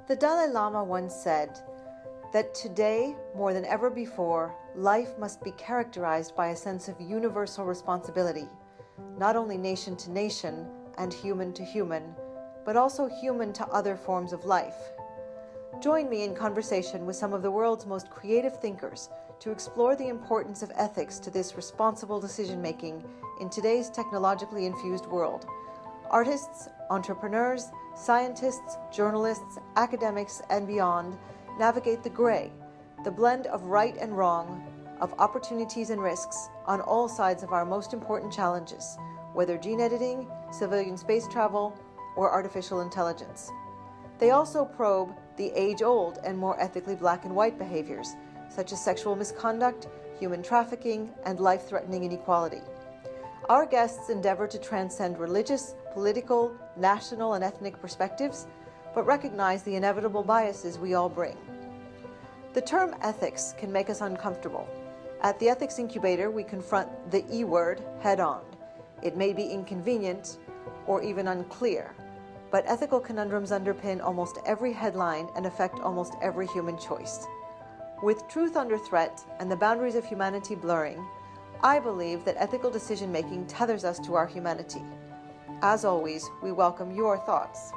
The Dalai Lama once said that today, more than ever before, life must be characterized by a sense of universal responsibility, not only nation to nation and human to human, but also human to other forms of life. Join me in conversation with some of the world's most creative thinkers to explore the importance of ethics to this responsible decision-making in today's technologically infused world. Artists, entrepreneurs, scientists, journalists, academics, and beyond navigate the gray, the blend of right and wrong, of opportunities and risks on all sides of our most important challenges, whether gene editing, civilian space travel, or artificial intelligence. They also probe the age-old and more ethically black and white behaviors, such as sexual misconduct, human trafficking, and life-threatening inequality. Our guests endeavor to transcend religious, political, national, and ethnic perspectives, but recognize the inevitable biases we all bring. The term ethics can make us uncomfortable. At the Ethics Incubator, we confront the E word head-on. It may be inconvenient or even unclear, but ethical conundrums underpin almost every headline and affect almost every human choice. With truth under threat and the boundaries of humanity blurring, I believe that ethical decision-making tethers us to our humanity. As always, we welcome your thoughts.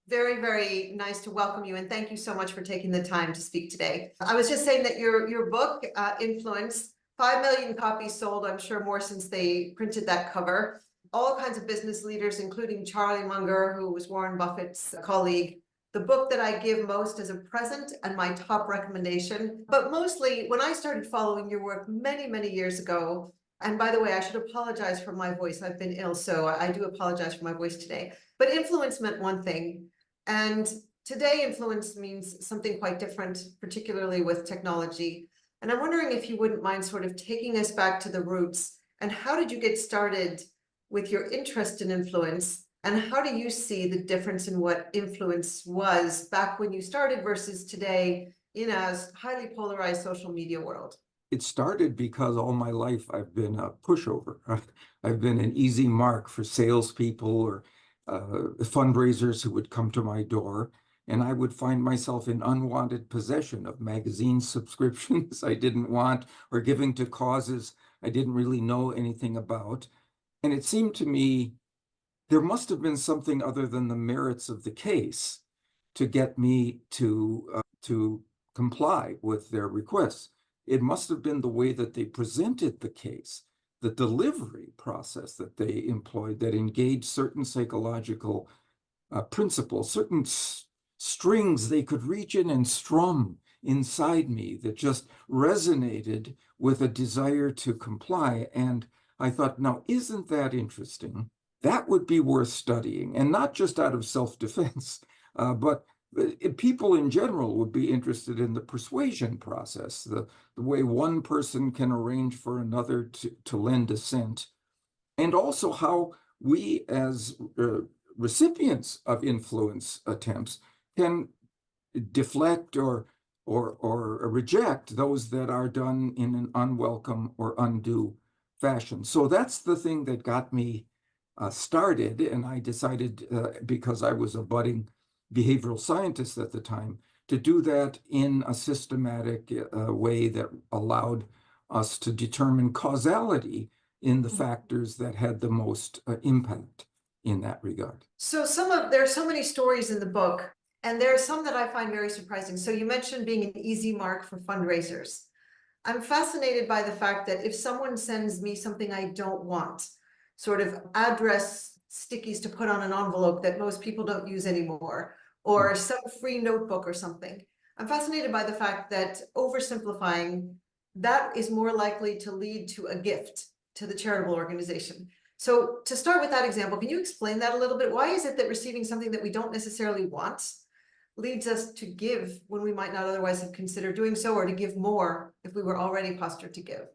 Very, very nice to welcome you, and thank you so much for taking the time to speak today. I was just saying that your book, Influence, 5 million copies sold, I'm sure more since they printed that cover. All kinds of business leaders, including Charlie Munger, who was Warren Buffett's colleague. The book that I give most as a present and my top recommendation. But mostly, when I started following your work many, many years ago, and by the way, I should apologize for my voice. I've been ill, so I do apologize for my voice today. But influence meant one thing. And today, influence means something quite different, particularly with technology. And I'm wondering if you wouldn't mind sort of taking us back to the roots. And how did you get started with your interest in influence? And how do you see the difference in what influence was back when you started versus today in a highly polarized social media world? It started because all my life I've been a pushover. I've been an easy mark for salespeople or fundraisers who would come to my door, and I would find myself in unwanted possession of magazine subscriptions I didn't want, or giving to causes I didn't really know anything about. And it seemed to me there must have been something other than the merits of the case to get me to comply with their requests. It must have been the way that they presented the case, the delivery process that they employed that engaged certain psychological principles, certain strings they could reach in and strum inside me that just resonated with a desire to comply. And I thought, now, isn't that interesting? That would be worth studying, and not just out of self-defense, but people in general would be interested in the persuasion process, the way one person can arrange for another to lend assent, and also how we as recipients of influence attempts can deflect or reject those that are done in an unwelcome or undue fashion. So that's the thing that got me started, and I decided, because I was a budding behavioral scientist at the time, to do that in a systematic way that allowed us to determine causality in the factors that had the most impact in that regard. So there are so many stories in the book, and there are some that I find very surprising. So you mentioned being an easy mark for fundraisers. I'm fascinated by the fact that if someone sends me something I don't want, sort of address stickies to put on an envelope that most people don't use anymore, or some free notebook or something, I'm fascinated by the fact that oversimplifying, that is more likely to lead to a gift to the charitable organization. So to start with that example, can you explain that a little bit? Why is it that receiving something that we don't necessarily want leads us to give when we might not otherwise have considered doing so, or to give more if we were already postured to give?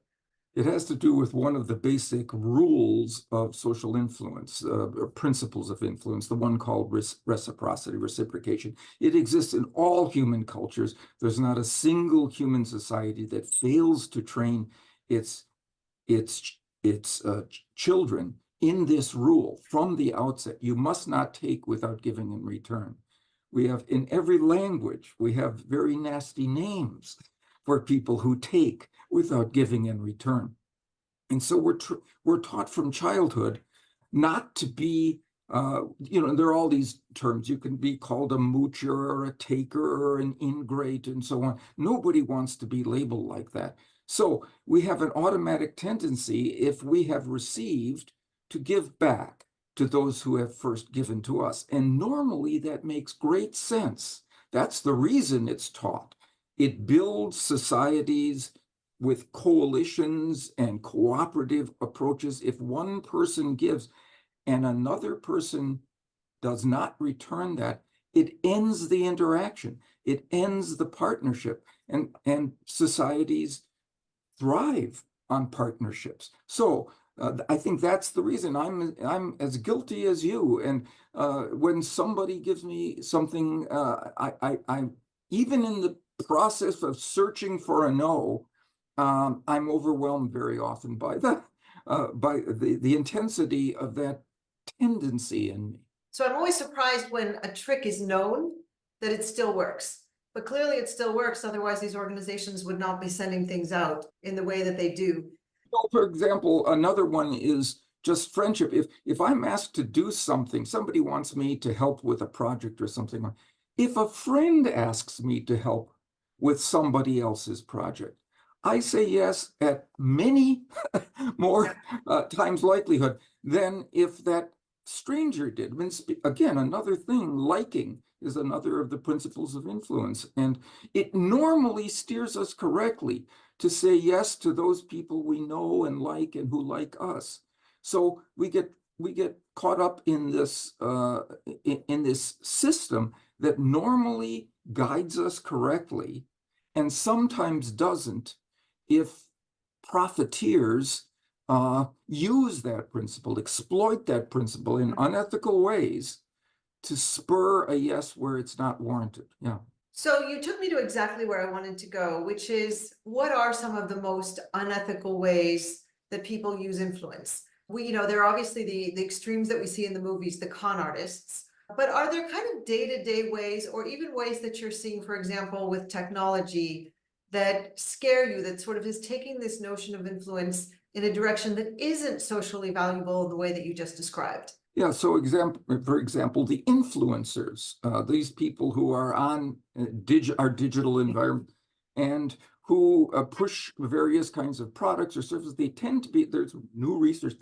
It has to do with one of the basic rules of social influence, or principles of influence, the one called reciprocity, reciprocation. It exists in all human cultures. There's not a single human society that fails to train its children in this rule from the outset. You must not take without giving in return. We have, in every language, we have very nasty names for people who take without giving in return. And so we're taught from childhood not to be, there are all these terms. You can be called a moocher or a taker or an ingrate and so on. Nobody wants to be labeled like that. So we have an automatic tendency, if we have received, to give back to those who have first given to us. And normally that makes great sense. That's the reason it's taught. It builds societies with coalitions and cooperative approaches. If one person gives and another person does not return that, it ends the interaction. It ends the partnership. And societies thrive on partnerships. So I think that's the reason I'm as guilty as you. And when somebody gives me something, I even in the process of searching for a no, I'm overwhelmed very often by the intensity of that tendency in me. So I'm always surprised when a trick is known that it still works. But clearly it still works, otherwise these organizations would not be sending things out in the way that they do. Well, for example, another one is just friendship. If I'm asked to do something, somebody wants me to help with a project or something. If a friend asks me to help with somebody else's project, I say yes at many more times likelihood than if that stranger did. I mean, again, another thing, liking is another of the principles of influence. And it normally steers us correctly to say yes to those people we know and who like us. So we get caught up in this system that normally guides us correctly and sometimes doesn't if profiteers use that principle, exploit that principle in unethical ways to spur a yes where it's not warranted. Yeah. So you took me to exactly where I wanted to go, which is, what are some of the most unethical ways that people use influence? There are obviously the extremes that we see in the movies, the con artists, but are there kind of day-to-day ways, or even ways that you're seeing, for example, with technology, that scare you, that sort of is taking this notion of influence in a direction that isn't socially valuable in the way that you just described? Yeah, so for example, the influencers, these people who are on our digital environment and who push various kinds of products or services, they tend to be, there's new research,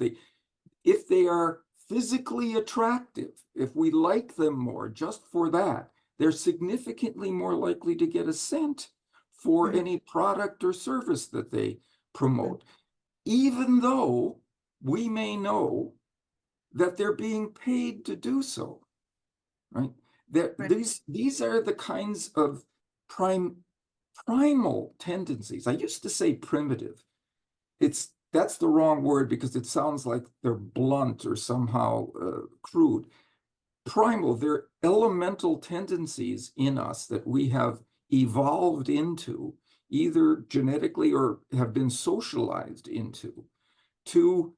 if they are physically attractive, if we like them more just for that, they're significantly more likely to get a cent for any product or service that they promote, even though we may know that they're being paid to do so, right? These are the kinds of primal tendencies. I used to say primitive. That's the wrong word because it sounds like they're blunt or somehow crude. Primal, they're elemental tendencies in us that we have evolved into, either genetically or have been socialized into, to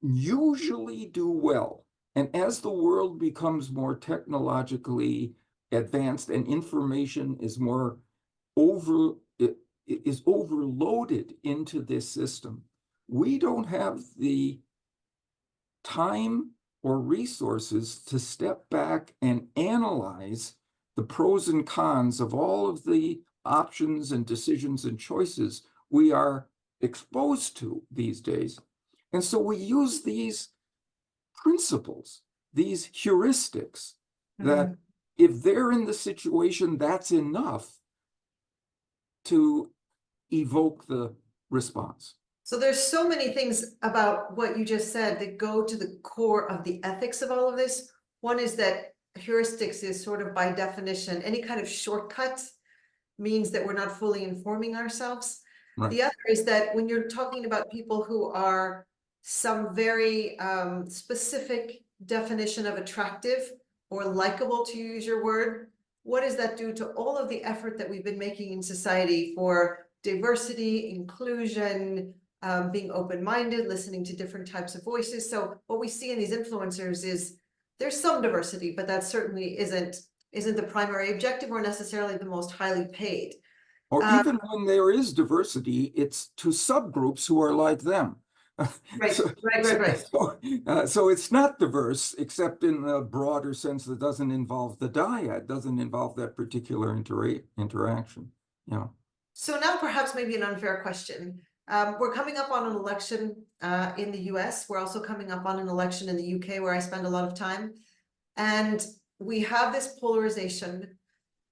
usually do well. And as the world becomes more technologically advanced and information is overloaded into this system, we don't have the time or resources to step back and analyze the pros and cons of all of the options and decisions and choices we are exposed to these days. And so we use these principles, these heuristics, that if they're in the situation, that's enough to evoke the response. So there's so many things about what you just said that go to the core of the ethics of all of this. One is that heuristics is sort of by definition, any kind of shortcut means that we're not fully informing ourselves. Right. The other is that when you're talking about people who are some very specific definition of attractive or likable, to use your word, what does that do to all of the effort that we've been making in society for diversity, inclusion, being open-minded, listening to different types of voices? So what we see in these influencers is there's some diversity, but that certainly isn't the primary objective or necessarily the most highly paid. Or even when there is diversity, it's to subgroups who are like them. Right, right. So it's not diverse, except in a broader sense that doesn't involve the dyad, doesn't involve that particular interaction. Yeah. So now perhaps maybe an unfair question. We're coming up on an election in the US. We're also coming up on an election in the UK, where I spend a lot of time. And we have this polarization.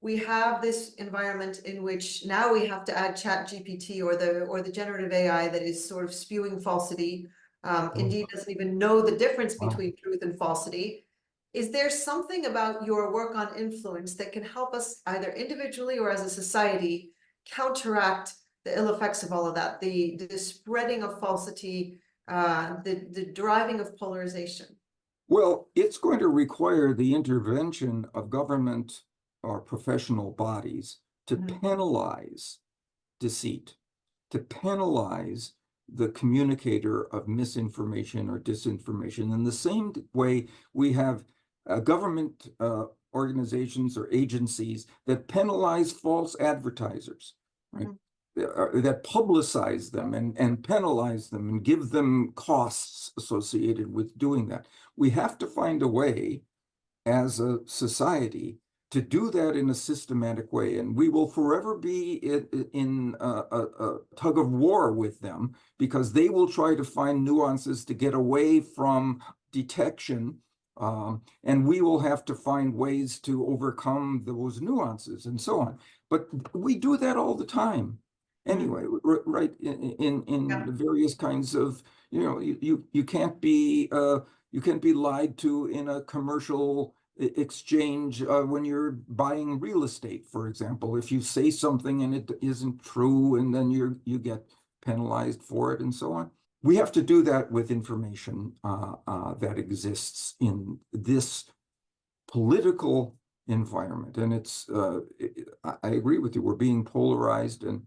We have this environment in which now we have to add Chat GPT or the generative AI that is sort of spewing falsity. Indeed doesn't even know the difference between truth and falsity. Is there something about your work on influence that can help us either individually or as a society counteract the ill effects of all of that, the spreading of falsity, the driving of polarization? Well, it's going to require the intervention of government or professional bodies to penalize deceit, to penalize the communicator of misinformation or disinformation. In the same way, we have government organizations or agencies that penalize false advertisers, right? That publicize them and penalize them and give them costs associated with doing that. We have to find a way as a society to do that in a systematic way. And we will forever be in a tug of war with them, because they will try to find nuances to get away from detection. And we will have to find ways to overcome those nuances and so on. But we do that all the time. Anyway, right, in various kinds of, you can't be lied to in a commercial exchange when you're buying real estate, for example. If you say something and it isn't true, and then you get penalized for it and so on. We have to do that with information that exists in this political environment. And it's, I agree with you, we're being polarized. And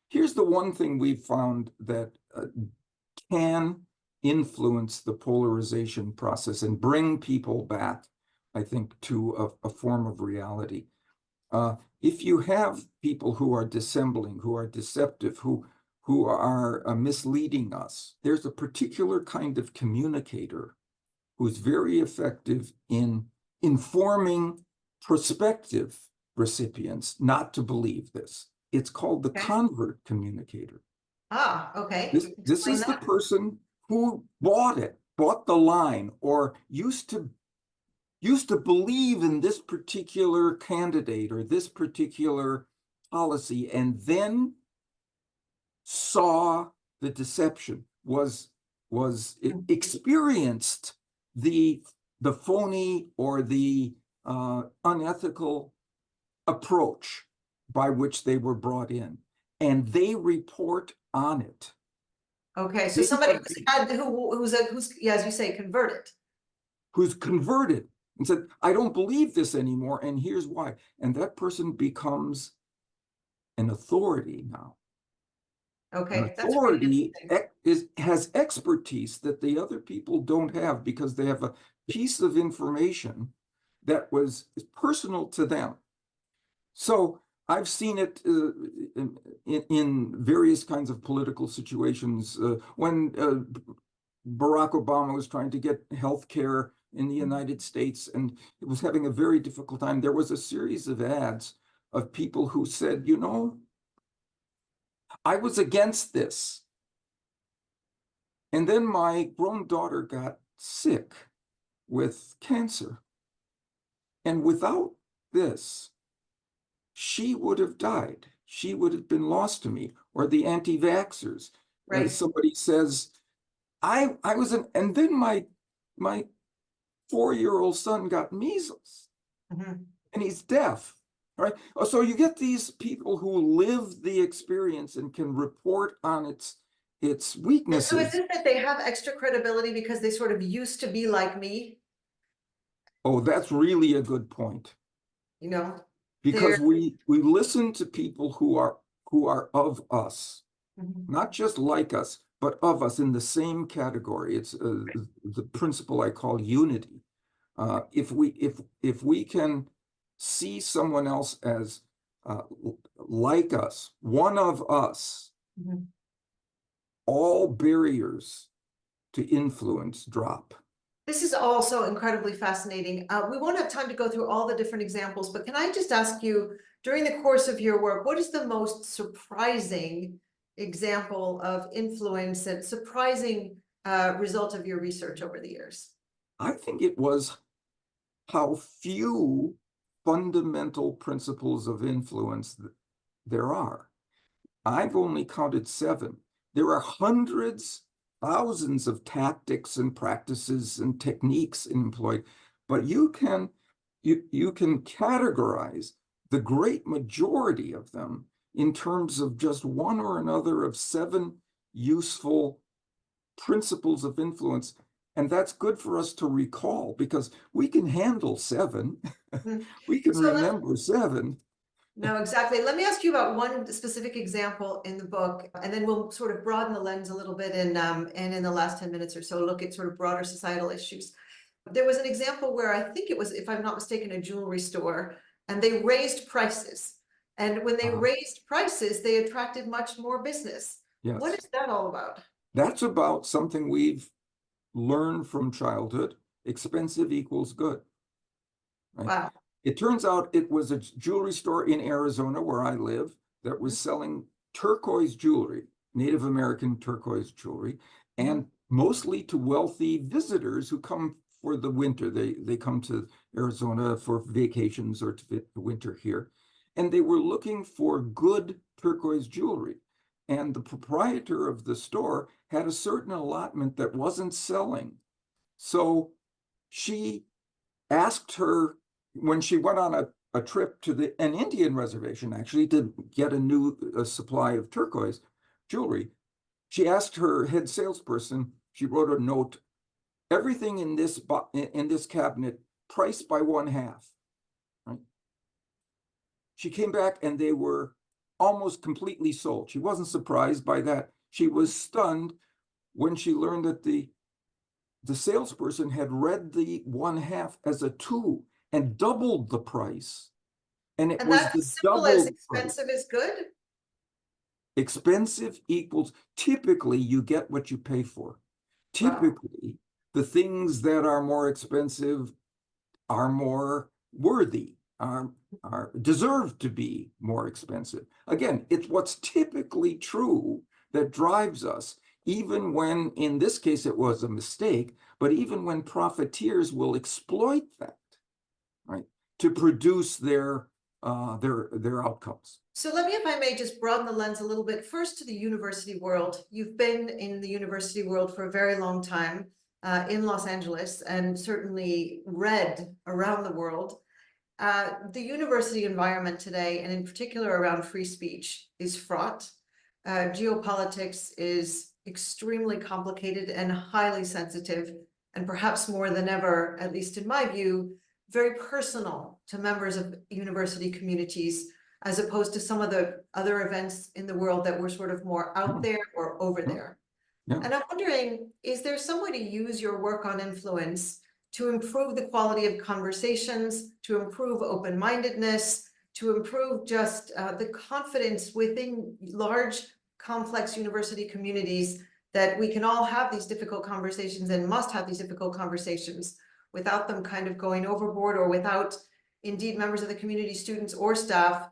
here's the one thing we've found that can influence the polarization process and bring people back, I think, to a form of reality. If you have people who are dissembling, who are deceptive, who are misleading us, there's a particular kind of communicator who's very effective in informing prospective recipients not to believe this. It's called the convert communicator. Okay. This is the person who bought the line, or used to believe in this particular candidate or this particular policy, and then saw the deception, experienced the phony or the unethical approach by which they were brought in, and they report on it. Okay, so somebody who's as you say, converted. Who's converted and said, I don't believe this anymore, and here's why. And that person becomes an authority now. Okay, an authority has expertise that the other people don't have, because they have a piece of information that was personal to them. So I've seen it in various kinds of political situations. When Barack Obama was trying to get health care in the United States, and it was having a very difficult time, there was a series of ads of people who said, I was against this. And then my grown daughter got sick with cancer. And without this, she would have died. She would have been lost to me. Or the anti-vaxxers. Right. Somebody says, I was and then my 4-year-old son got measles, and he's deaf. right? So you get these people who live the experience and can report on its And so is weaknesses. it that they have extra credibility because they sort of used to be like me? Oh, that's really a good point. You know, Because they're we listen to people who are of us, Mhm. not just like us, but of us in the same category. It's the principle I call unity. If we can see someone else as like us, one of us, Mhm. all barriers to influence drop. This is also incredibly fascinating. We won't have time to go through all the different examples, but can I just ask you, during the course of your work, what is the most surprising example of influence and surprising result of your research over the years? I think it was how few fundamental principles of influence there are. I've only counted 7. There are hundreds, thousands of tactics and practices and techniques employed, but you can categorize the great majority of them in terms of just one or another of 7 useful principles of influence. And that's good for us to recall because we can handle 7. Mhm. We can So remember 7. no, exactly. Let me ask you about one specific example in the book, and then we'll sort of broaden the lens a little bit and in the last 10 minutes or so, look at sort of broader societal issues. There was an example where I think it was, if I'm not mistaken, a jewelry store, and they raised prices. And when they raised prices, they attracted much more business. What Yes. is that all about? That's about something we've learned from childhood. Expensive equals good. Right? Wow. It turns out it was a jewelry store in Arizona where I live that was selling turquoise jewelry, Native American turquoise jewelry, and mostly to wealthy visitors who come for the winter. They come to Arizona for vacations or to winter here. And they were looking for good turquoise jewelry. And the proprietor of the store had a certain allotment that wasn't selling. So she asked her when she went on a trip to an Indian reservation, actually, to get a supply of turquoise jewelry. She asked her head salesperson, she wrote a note, everything in this cabinet priced by 1/2. Right? She came back and they were almost completely sold. She wasn't surprised by that. She was stunned when she learned that the salesperson had read the 1/2 as a 2 and doubled the price. And it And was that's the as simple as doubled price. expensive is good? Expensive equals, typically you get what you pay for. Wow. Typically, the things that are more expensive are more worthy, are deserve to be more expensive. Again, it's what's typically true that drives us, even when, in this case, it was a mistake, but even when profiteers will exploit that, right, to produce their outcomes. So let me, if I may, just broaden the lens a little bit. First to the university world. You've been in the university world for a very long time, in Los Angeles, and certainly read around the world. The university environment today, and in particular around free speech, is fraught. Geopolitics is extremely complicated and highly sensitive, and perhaps more than ever, at least in my view, very personal to members of university communities, as opposed to some of the other events in the world that were sort of more out there or over there. Yeah. And I'm wondering, is there some way to use your work on influence to improve the quality of conversations, to improve open-mindedness, to improve just the confidence within large, complex university communities that we can all have these difficult conversations and must have these difficult conversations without them kind of going overboard, or without indeed members of the community, students or staff,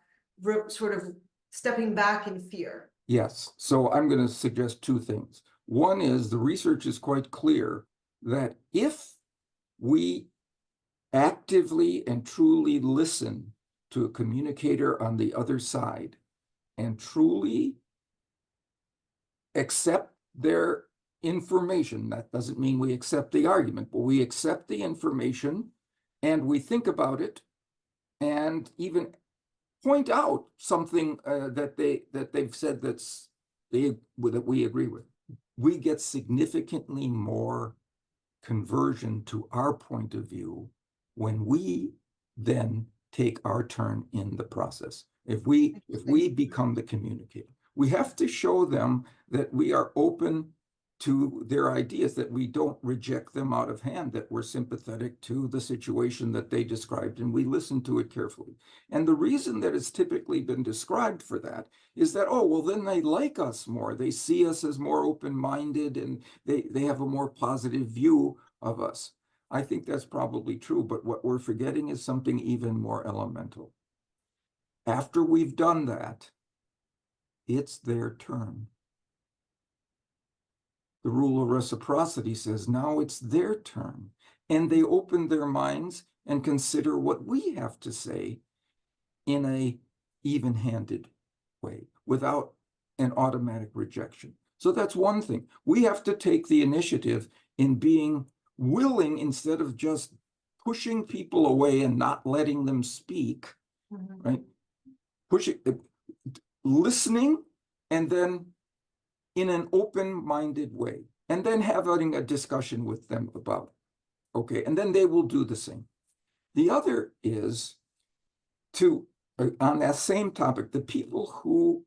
sort of stepping back in fear? Yes. So I'm going to suggest 2 things. One is the research is quite clear that if we actively and truly listen to a communicator on the other side and truly accept their information, that doesn't mean we accept the argument, but we accept the information and we think about it and even point out something that they've said that we agree with, we get significantly more conversion to our point of view when we then take our turn in the process. If we become the communicator, we have to show them that we are open to their ideas, that we don't reject them out of hand, that we're sympathetic to the situation that they described, and we listen to it carefully. And the reason that it's typically been described for that is that, oh, well, then they like us more. They see us as more open-minded, and they have a more positive view of us. I think that's probably true, but what we're forgetting is something even more elemental. After we've done that, it's their turn. The rule of reciprocity says now it's their turn, and they open their minds and consider what we have to say in a even-handed way without an automatic rejection. So that's one thing. We have to take the initiative in being willing, instead of just pushing people away and not letting them speak, right? Pushing, listening, and then in an open-minded way, and then having a discussion with them about it. Okay, and then they will do the same. The other is to, on that same topic, the people who,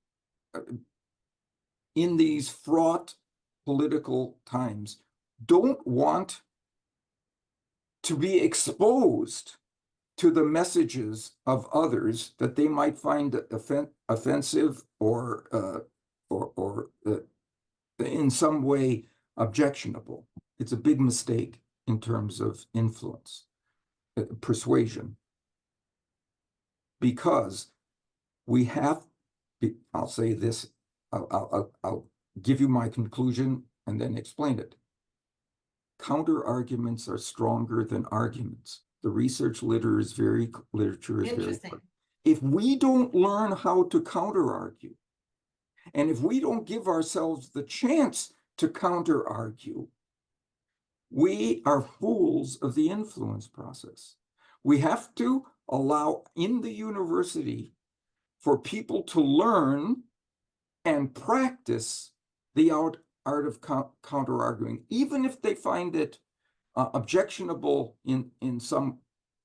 in these fraught political times, don't want to be exposed to the messages of others that they might find offensive or in some way objectionable. It's a big mistake in terms of influence, persuasion, because we have, I'll say this, I'll give you my conclusion and then explain it. Counter arguments are stronger than arguments. The research literature is very clear. If we don't learn how to counter argue, and if we don't give ourselves the chance to counter argue, we are fools of the influence process. We have to allow in the university for people to learn and practice the art of counter arguing, even if they find it objectionable in some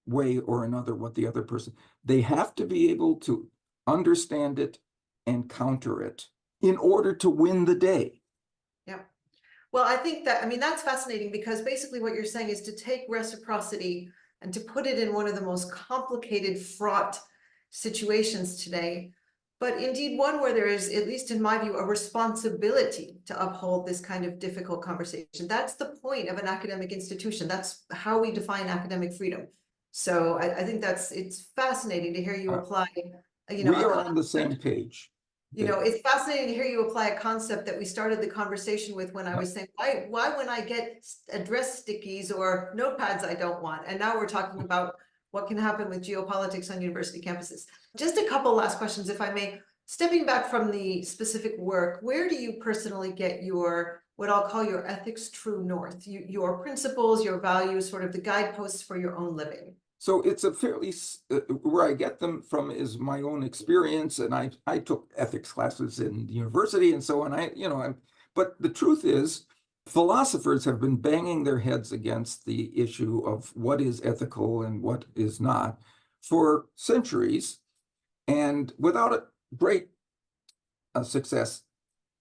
way or another, what the other person, they have to be able to understand it and counter it in order to win the day. Yeah. Well, I think that, I mean, that's fascinating, because basically what you're saying is to take reciprocity and to put it in one of the most complicated, fraught situations today, but indeed one where there is, at least in my view, a responsibility to uphold this kind of difficult conversation. That's the point of an academic institution. That's how we define academic freedom. So I think it's fascinating to hear you apply, we are on the same page. You know, it's fascinating to hear you apply a concept that we started the conversation with when I was saying, why when I get address stickies or notepads I don't want? And now we're talking about what can happen with geopolitics on university campuses. Just a couple last questions, if I may. Stepping back from the specific work, where do you personally get your, what I'll call your ethics true north, your principles, your values, sort of the guideposts for your own living? So it's a fairly, where I get them from is my own experience, and I took ethics classes in the university and so on. But the truth is, philosophers have been banging their heads against the issue of what is ethical and what is not for centuries, and without a great success.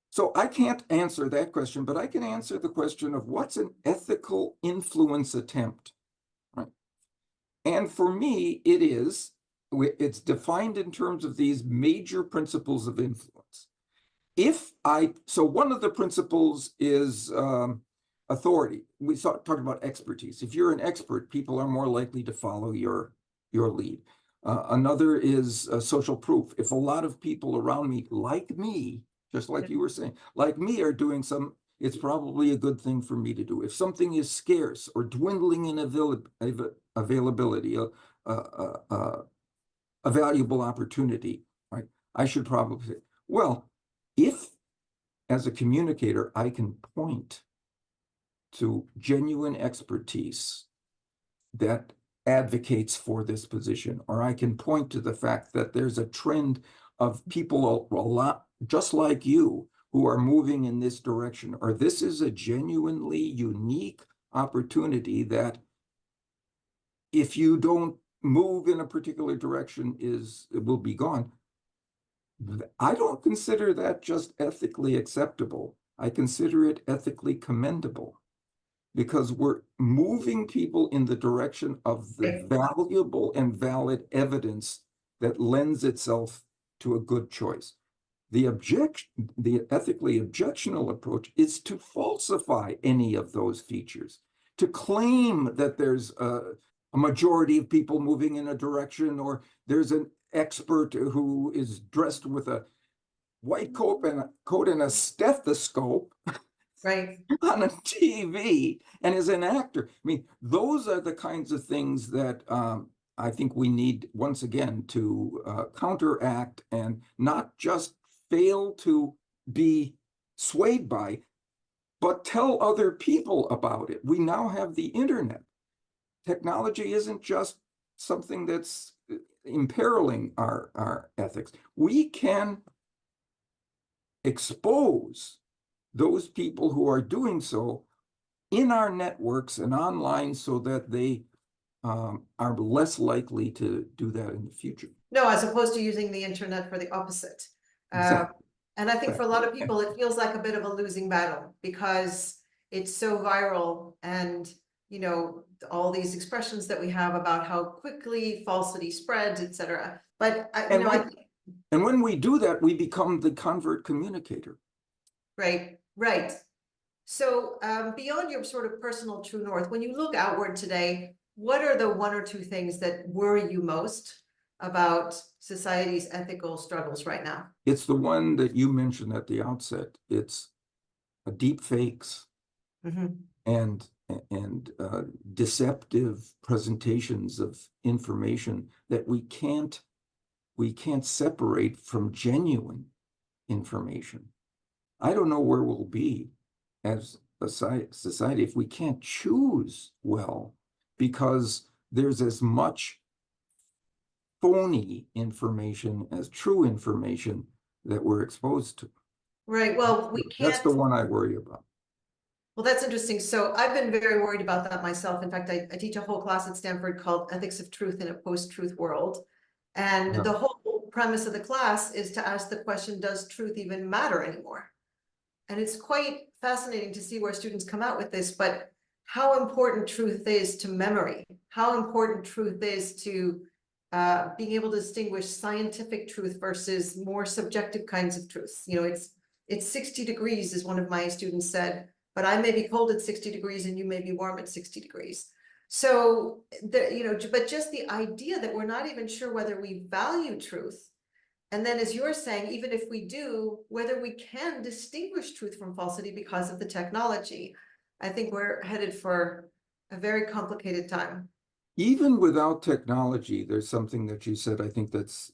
So I can't answer that question, but I can answer the question of what's an ethical influence attempt. And for me, it's defined in terms of these major principles of influence. So one of the principles is authority. We talked about expertise. If you're an expert, people are more likely to follow your lead. Another is social proof. If a lot of people around me, like me, just like you were saying, like me, are doing it's probably a good thing for me to do. If something is scarce or dwindling in availability, a valuable opportunity, right? I should probably say, well, if as a communicator, I can point to genuine expertise that advocates for this position, or I can point to the fact that there's a trend of people a lot just like you who are moving in this direction, or this is a genuinely unique opportunity that if you don't move in a particular direction it will be gone. I don't consider that just ethically acceptable. I consider it ethically commendable, because we're moving people in the direction of the valuable and valid evidence that lends itself to a good choice. The ethically objectionable approach is to falsify any of those features, to claim that there's a majority of people moving in a direction, or there's an expert who is dressed with a white coat and a stethoscope Right. on a TV and is an actor. I mean, those are the kinds of things that I think we need, once again, to counteract and not just fail to be swayed by, but tell other people about it. We now have the internet. Technology isn't just something that's imperiling our ethics. We can expose those people who are doing so in our networks and online so that they are less likely to do that in the future. No, as opposed to using the internet for the opposite. Exactly. And I think for a lot of people, it feels like a bit of a losing battle because it's so viral, and all these expressions that we have about how quickly falsity spreads, etc. But and when we do that, we become the convert communicator. Right. So beyond your sort of personal true north, when you look outward today, what are the one or two things that worry you most about society's ethical struggles right now? It's the one that you mentioned at the outset. It's deep fakes and deceptive presentations of information that we can't separate from genuine information. I don't know where we'll be as a society if we can't choose well, because there's as much phony information as true information that we're exposed to. Right. Well, that's the one I worry about. Well, that's interesting. So I've been very worried about that myself. In fact, I teach a whole class at Stanford called Ethics of Truth in a Post-Truth World. And the whole premise of the class is to ask the question, does truth even matter anymore? And it's quite fascinating to see where students come out with this, but how important truth is to memory, how important truth is to being able to distinguish scientific truth versus more subjective kinds of truths. It's 60 degrees, as one of my students said, but I may be cold at 60 degrees and you may be warm at 60 degrees. So, but just the idea that we're not even sure whether we value truth. And then, as you're saying, even if we do, whether we can distinguish truth from falsity because of the technology, I think we're headed for a very complicated time. Even without technology, there's something that you said, I think that's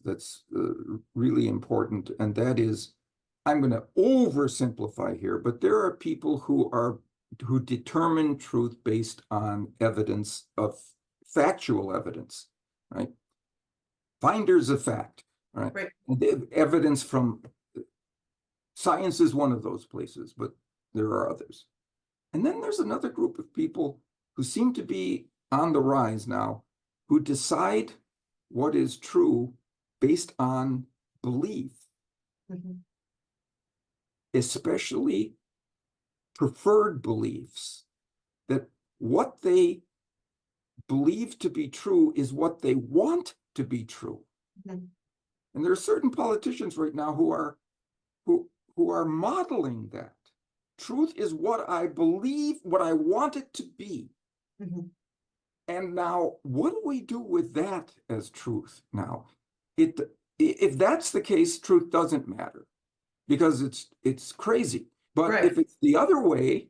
really important, and that is, I'm going to oversimplify here, but there are people who determine truth based on evidence of factual evidence, right? Finders of fact, right? Evidence from science is one of those places, but there are others. And then there's another group of people who seem to be on the rise now, who decide what is true based on belief, especially preferred beliefs, that what they believe to be true is what they want to be true. And there are certain politicians right now who are modeling that. Truth is what I believe, what I want it to be. And now, what do we do with that as truth now? If that's the case, truth doesn't matter, because it's crazy. But if it's the other way,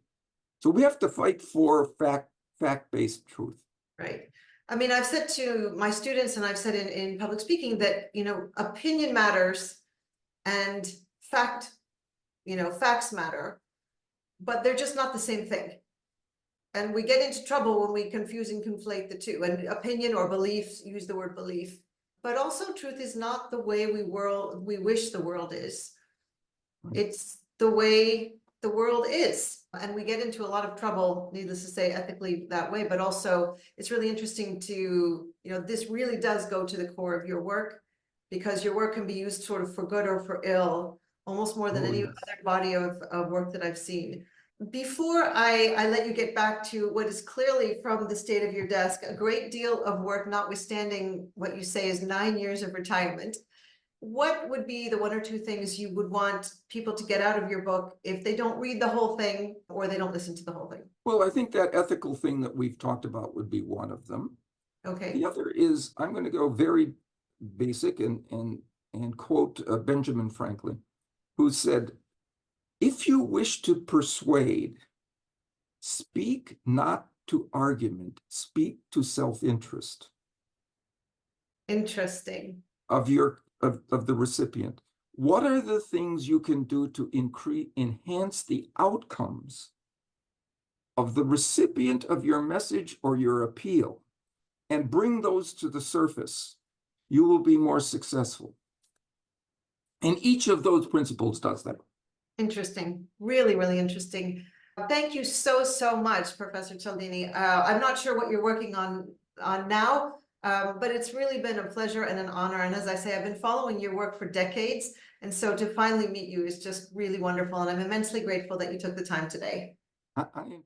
so we have to fight for fact-based truth. Right. I mean, I've said to my students, and I've said in public speaking, that opinion matters and facts matter, but they're just not the same thing. And we get into trouble when we confuse and conflate the two. And opinion or beliefs, use the word belief. But also truth is not the way we wish the world is. It's the way the world is. And we get into a lot of trouble, needless to say, ethically that way, but also it's really interesting to, this really does go to the core of your work, because your work can be used sort of for good or for ill, almost more than any other body of work that I've seen. Before I let you get back to what is clearly from the state of your desk, a great deal of work, notwithstanding what you say is 9 years of retirement, what would be the one or two things you would want people to get out of your book if they don't read the whole thing or they don't listen to the whole thing? Well, I think that ethical thing that we've talked about would be one of them. Okay. The other is, I'm going to go very basic and quote Benjamin Franklin, who said, "If you wish to persuade, speak not to argument, speak to self-interest." Interesting. Of the recipient. What are the things you can do to enhance the outcomes of the recipient of your message or your appeal, and bring those to the surface? You will be more successful. And each of those principles does that. Interesting. Really, really interesting. Thank you so, so much, Professor Cialdini. I'm not sure what you're working on now, but it's really been a pleasure and an honor. And as I say, I've been following your work for decades. And so to finally meet you is just really wonderful. And I'm immensely grateful that you took the time today. I enjoy